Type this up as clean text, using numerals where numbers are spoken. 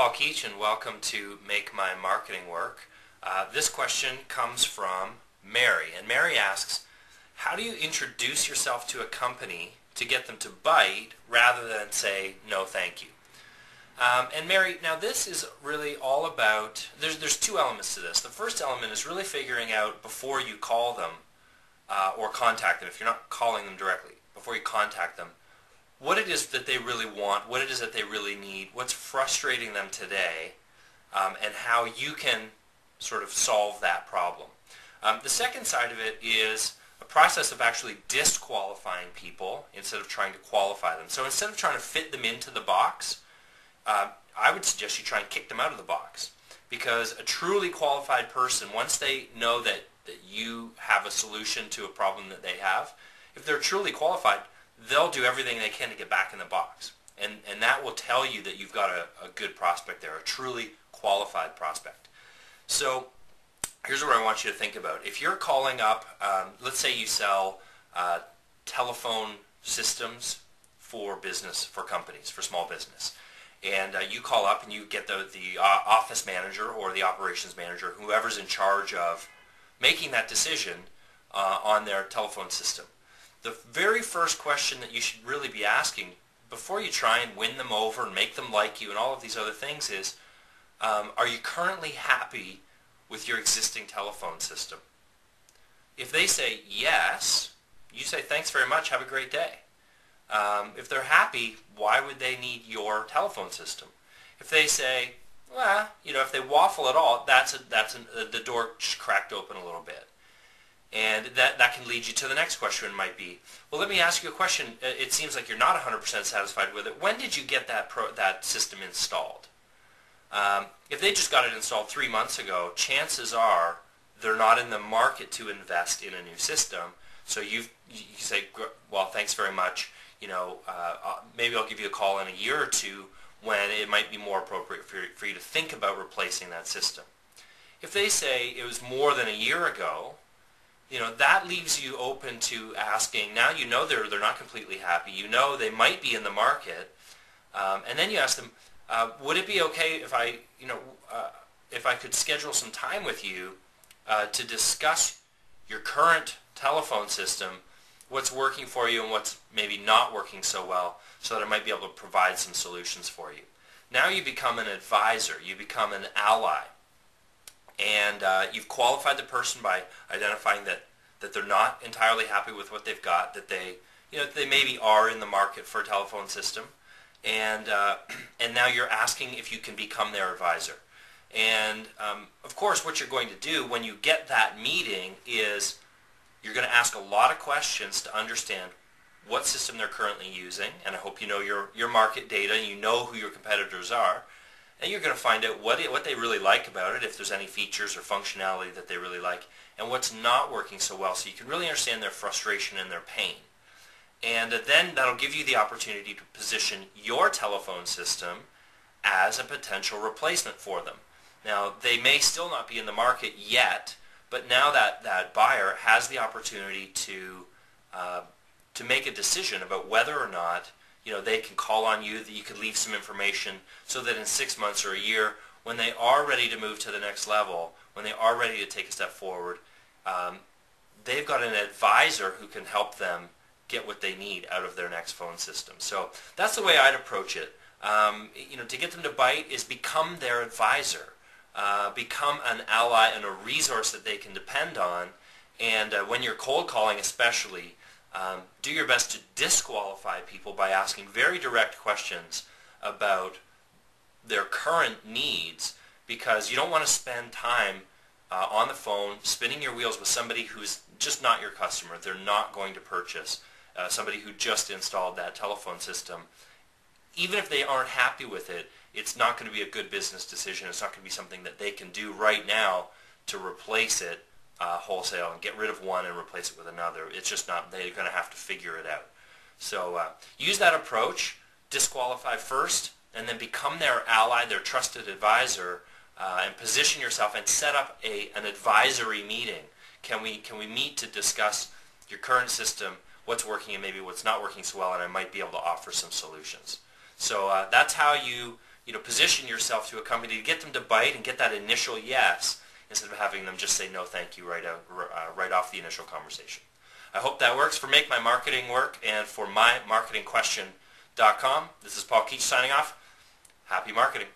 Paul Keach, and welcome to Make My Marketing Work. This question comes from Mary, and Mary asks, how do you introduce yourself to a company to get them to bite rather than say, no thank you? And Mary, now this is really all about, there's two elements to this. The first element is really figuring out before you call them or contact them, if you're not calling them directly, before you contact them, what it is that they really want, what it is that they really need, what's frustrating them today, and how you can sort of solve that problem. The second side of it is a process of actually disqualifying people instead of trying to qualify them. So instead of trying to fit them into the box, I would suggest you try and kick them out of the box. Because a truly qualified person, once they know that you have a solution to a problem that they have, if they're truly qualified, they'll do everything they can to get back in the box. And that will tell you that you've got a good prospect there, a truly qualified prospect. So here's what I want you to think about. If you're calling up, let's say you sell telephone systems for business, for companies, for small business. And you call up and you get the office manager or the operations manager, whoever's in charge of making that decision on their telephone system. The very first question that you should really be asking before you try and win them over and make them like you and all of these other things is, are you currently happy with your existing telephone system? If they say yes, you say thanks very much, have a great day. If they're happy, why would they need your telephone system? If they say, well, if they waffle at all, the door cracked open a little bit. And that can lead you to the next question. It might be, well, let me ask you a question. It seems like you're not 100% satisfied with it. When did you get that system installed? If they just got it installed 3 months ago, chances are they're not in the market to invest in a new system. So you say, well, thanks very much. Maybe I'll give you a call in a year or two when it might be more appropriate for you to think about replacing that system. If they say it was more than a year ago, that leaves you open to asking, now they're not completely happy, they might be in the market, and then you ask them, would it be okay if I could schedule some time with you to discuss your current telephone system, what's working for you and what's maybe not working so well, so that I might be able to provide some solutions for you. Now you become an advisor, you become an ally. And you've qualified the person by identifying that they're not entirely happy with what they've got, that they maybe are in the market for a telephone system, and now you're asking if you can become their advisor. And of course, what you're going to do when you get that meeting is you're going to ask a lot of questions to understand what system they're currently using, and I hope you know your market data, and you know who your competitors are. And you're going to find out what they really like about it, if there's any features or functionality that they really like, and what's not working so well, so you can really understand their frustration and their pain. And then that'll give you the opportunity to position your telephone system as a potential replacement for them. Now, they may still not be in the market yet, but now that buyer has the opportunity to make a decision about whether or not they can call on you, that you could leave some information so that in 6 months or a year, when they are ready to move to the next level, when they are ready to take a step forward, they've got an advisor who can help them get what they need out of their next phone system. So that's the way I'd approach it. To get them to bite is become their advisor, become an ally and a resource that they can depend on. And when you're cold calling especially, do your best to disqualify people by asking very direct questions about their current needs, because you don't want to spend time on the phone spinning your wheels with somebody who's just not your customer. They're not going to purchase. Somebody who just installed that telephone system. Even if they aren't happy with it, it's not going to be a good business decision. It's not going to be something that they can do right now to replace it wholesale and get rid of one and replace it with another. It's just not, they're going to have to figure it out. So use that approach, disqualify first, and then become their ally, their trusted advisor, and position yourself and set up an advisory meeting. Can we meet to discuss your current system, what's working and maybe what's not working so well, and I might be able to offer some solutions. So that's how you position yourself to a company to get them to bite and get that initial yes, instead of having them just say no thank you right off the initial conversation. I hope that works for Make My Marketing Work and for mymarketingquestion.com. This is Paul Keach signing off. Happy marketing.